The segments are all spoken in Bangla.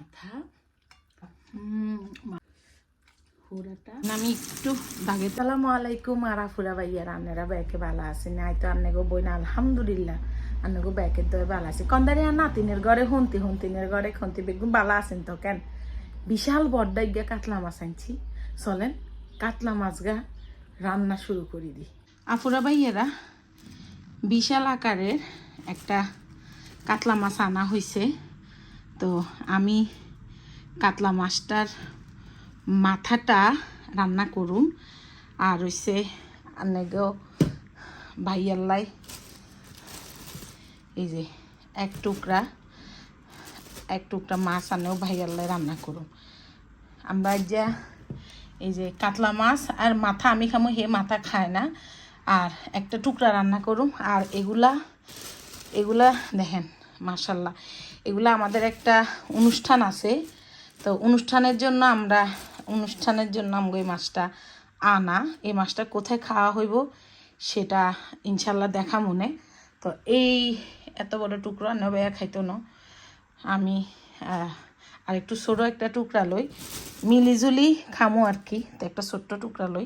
মাথা আমি একটু দাগে। আসসালামু আলাইকুম আরাফুরা ভাইয়ার, আপনারা ব্যাকে ভালো আছেন? নাই তো আন্নাগো বইনা আলহামদুলিল্লাহ আন্নাগো ব্যাকের দয়ে ভালো আছে। কন্দারি আর নাতিনের ঘরে হন্তিনের ঘরে খন্তি বেগুন ভালো আছেন তো? কেন বিশাল বড্ডা গিয়া কাতলা মাছ আনছি, চলেন কাতলা মাছ গা রান্না শুরু করে দিই। আফুরা ভাইয়ারা বিশাল আকারের একটা কাতলা মাছ আনা হয়েছে, তো আমি কাতলা মাছটার মাথাটা রান্না করুন। আর হইছে আনেগো ভাইয়াল্লাই এই যে এক টুকরা মাছ আনেও ভাইয়াল্লাই রান্না করুন। আমরা যা এই যে কাতলা মাছ আর মাথা আমি খামো, হে মাথা খায় না, আর একটা টুকরা রান্না করুম। আর এগুলা দেখেন মাশাল্লাহ, এগুলা আমাদের একটা অনুষ্ঠান আছে, তো অনুষ্ঠানের জন্য আমরা এই মাছটা আনা। এই মাছটা কোথায় খাওয়া হইব সেটা ইনশাল্লাহ দেখা মনে। তো এই এত বড় টুকরা নেবে খাইতো না, আমি আর একটু ছোটো একটা টুকরা লই, মিলিজুলি খামো আর কি। তো একটা ছোট্ট টুকরা লই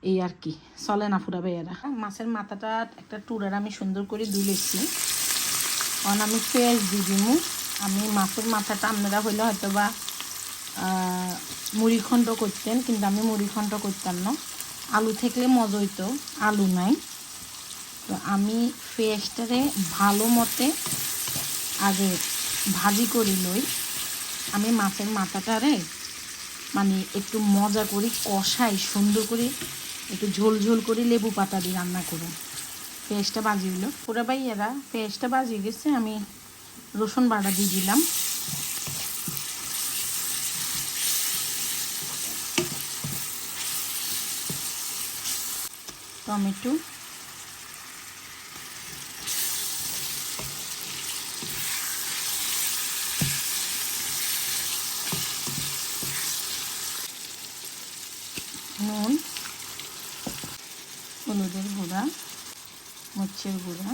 এই আর কি। চলে না ফুরা ভাইয়ারা, মাছের মাথাটা একটা টুকরার আমি সুন্দর করে ধুলেছি। কারণ আমি পেঁয়াজ দিয়ে দিমু। আমি মাছের মাথাটা আপনারা হইলে হয়তো বা মুড়িখণ্ড করতেন, কিন্তু আমি মুড়িখণ্ড করতাম না। আলু থাকলে মজা হইতো, আলু নাই। তো আমি পেঁয়াজটারে ভালো মতে আগে ভাজি করে লই। আমি মাছের মাথাটারে মানে একটু মজা করি, কষাই সুন্দর করে, একটু ঝোল ঝোল করে লেবু পাতা দিয়ে রান্না করুন। পেঁয়াজটা বাজি হইলো পুরা ভাইয়ারা, পেঁয়াজটা বাজি গেছে, আমি রসুন বাটা দিয়ে দিলাম। টমেটো, নুন, হলুদের গুঁড়া, মরিচের গুঁড়া,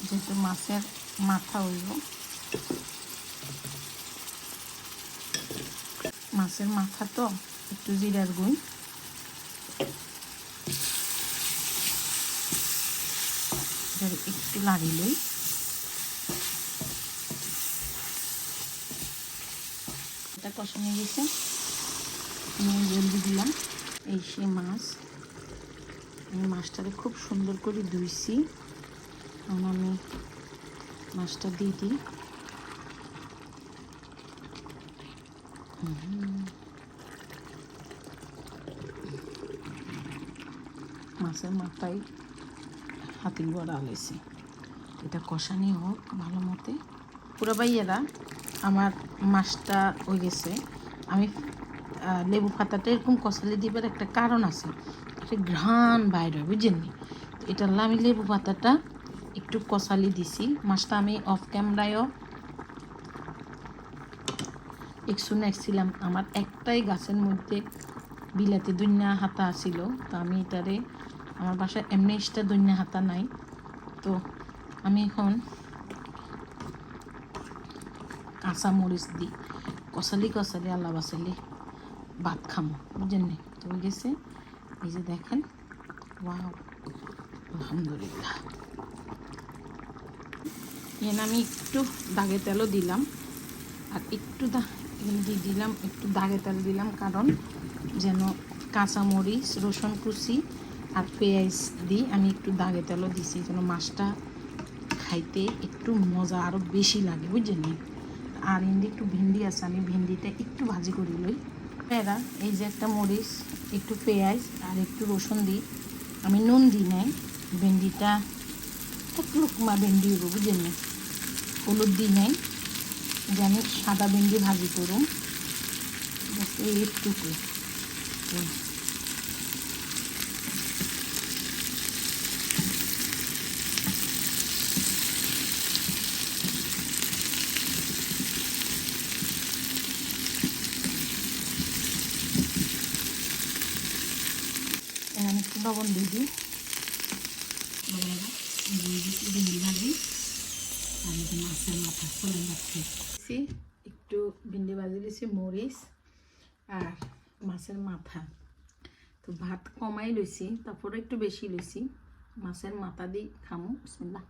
যেহেতু মাছের মাথা হইব, মাছের মাথা তো একটু জিরার গুঁড়ি, একটু লাড়ি লই। এটা কষানো গেছে, আমি জলদি দিলাম। এই সে মাছ, আমি মাছটাকে খুব সুন্দর করে ধুইছি। এখন আমি মাছটা দিয়ে দিই। মাছের মাথায় হাতির বড়া আলাইছি, এটা কষানি হোক ভালো মতে। পুরো ভাইয়েরা আমার মাছটা হয়ে গেছে। আমি লেবু পাতাটা এরকম কষালি দিবার একটা কারণ আছে, একটা ঘ্রাণ বাইরে, বুঝেননি? তো এটা আমি লেবু পাতাটা একটু কষালি দিছি। মাছটা আমি অফ ক্যামেরায়ও ছিলাম। আমার একটাই গাছের মধ্যে বিলাতি দইন্যা হাতা ছিল, তো আমি এটারে, আমার বাসায় এমনি এক্সট্রা দইন্যা হাতা নাই, তো আমি এখন কাঁচা মরিচ দিই কষালি আল্লাহ বাসালি ভাত খামো, বুঝলেন? তো গেছে এই যে দেখেন, ওয়াও আলহামদুলিল্লাহ। এখানে আমি একটু দাগে তেলও দিলাম, আর একটু দিয়ে দিলাম একটু দাগে তেল দিলাম, কারণ যেন কাঁচামরিচ, রসুন কুচি আর পেঁয়াজ দিই। আমি একটু দাগে তেলও দিছি যেন মাছটা খাইতে একটু মজা আরও বেশি লাগে, বুঝলেন? আর এমনি একটু ভিন্ডি আছে, আমি ভিন্ডিটা একটু ভাজি করে লই। এরা এই যে একটা মরিচ, একটু পেঁয়াজ আর একটু রসুন দিই। আমি নুন দিই নাই, ভেন্ডিটা একটু রকমা ভেন্ডি হইব, বুঝলেন? হলুদ দিই নাই, যে আমি সাদা ভেন্ডি ভাজি করুন এইটুকু। এখানে একটু লবণ দিয়ে দিই, ভেন্ডি ভাজি আর মাছের মাথা চলে যাচ্ছে। একটু ভিন্ডি ভাজি দিয়েছি, মরিচ আর মাছের মাথা। তো ভাত কমাই লইছি, তারপরে একটু বেশি লইছি। মাছের মাথা দিয়ে খামু। বিসমিল্লাহ।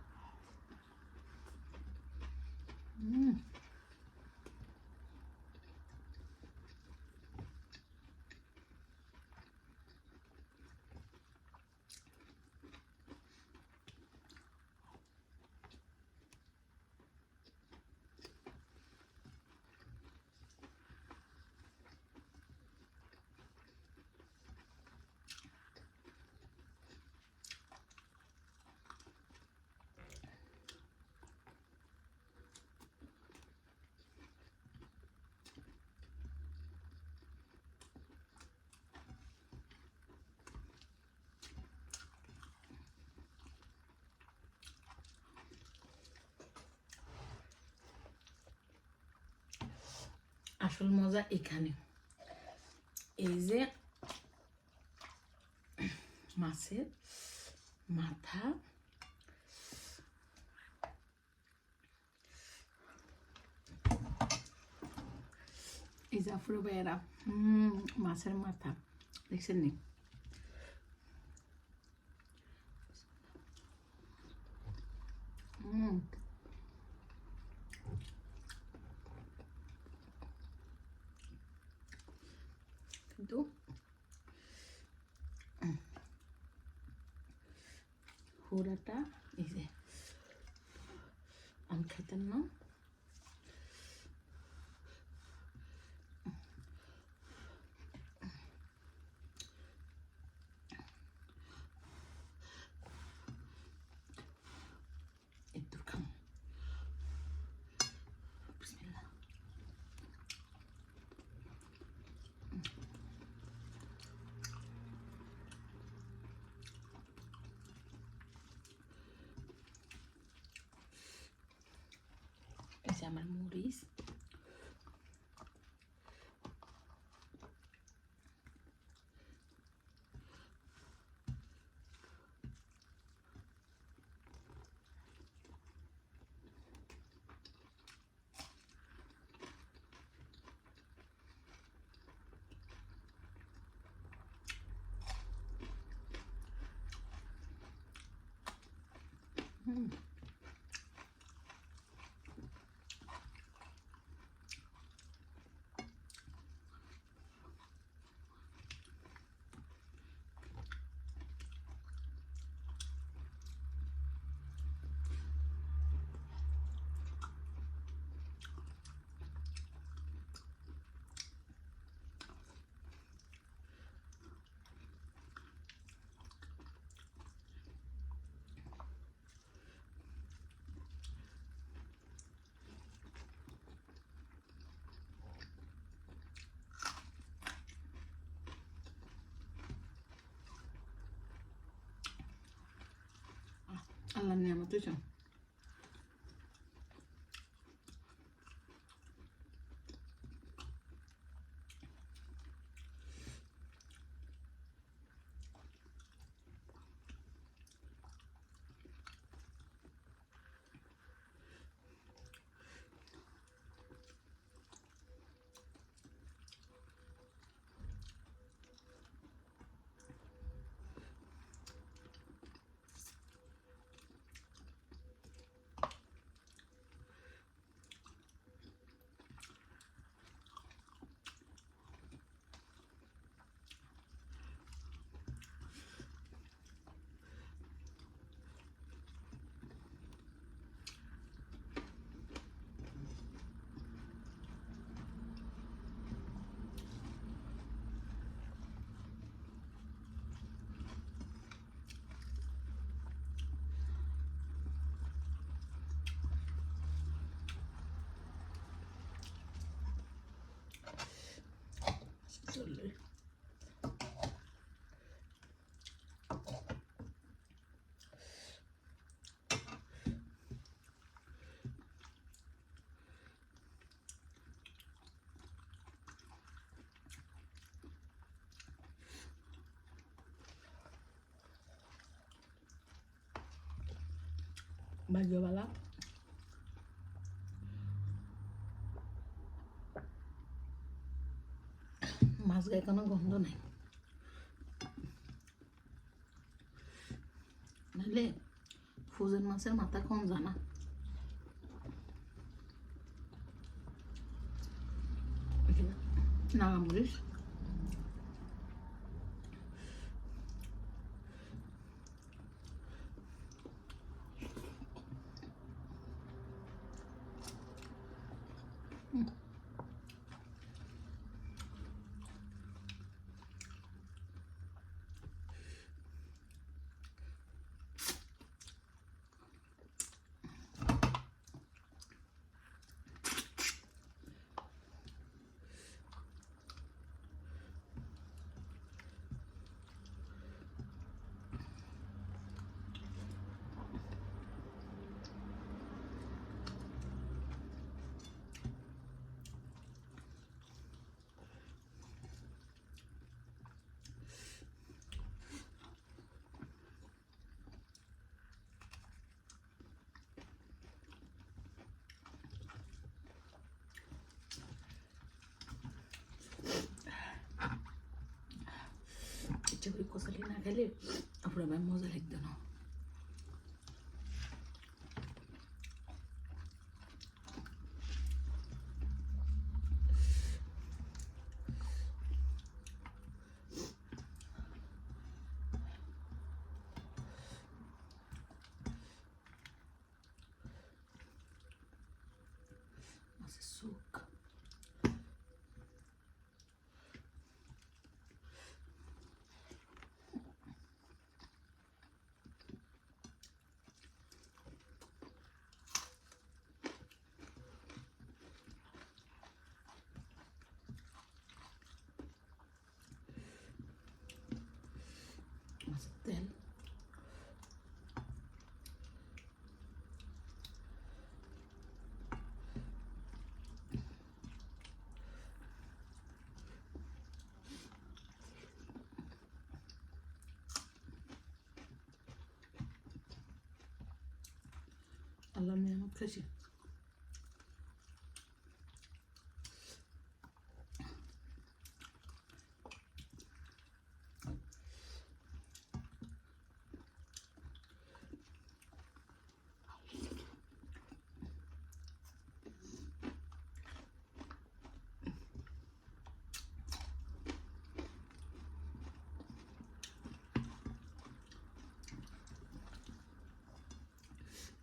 আসল মজা এখানে, এই যে মাছের মাথা, এই যে আফরো ভাইয়েরা মাছের মাথা দেখছেন নি? কিন্তু হুড়াটা এই যে আমি খেতাম না। একটু খাম। বিসমিল্লাহ। এই যে আমার মরিচ, আল্লাহর নিয়ামত হইছে। চলে ভাগ্যবালা। মাছ গায়ে কোনো গন্ধ নেই, নাহলে ফ্রোজেন মাছের মাথা কোন জানা। নাগামরিচ, ইচ্ছে করে কষালি না খেলে আপনার মজা লাগতো না। মাছের সুক মাছের তেল, আল্লাহ নিয়ামত খাইছি।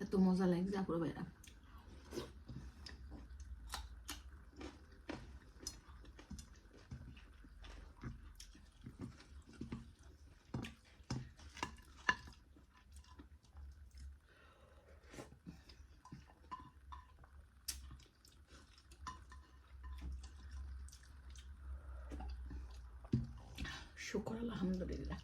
এত মজা লাগছে আপুরা ভাইরা। শুকর আলহামদুলিল্লাহ।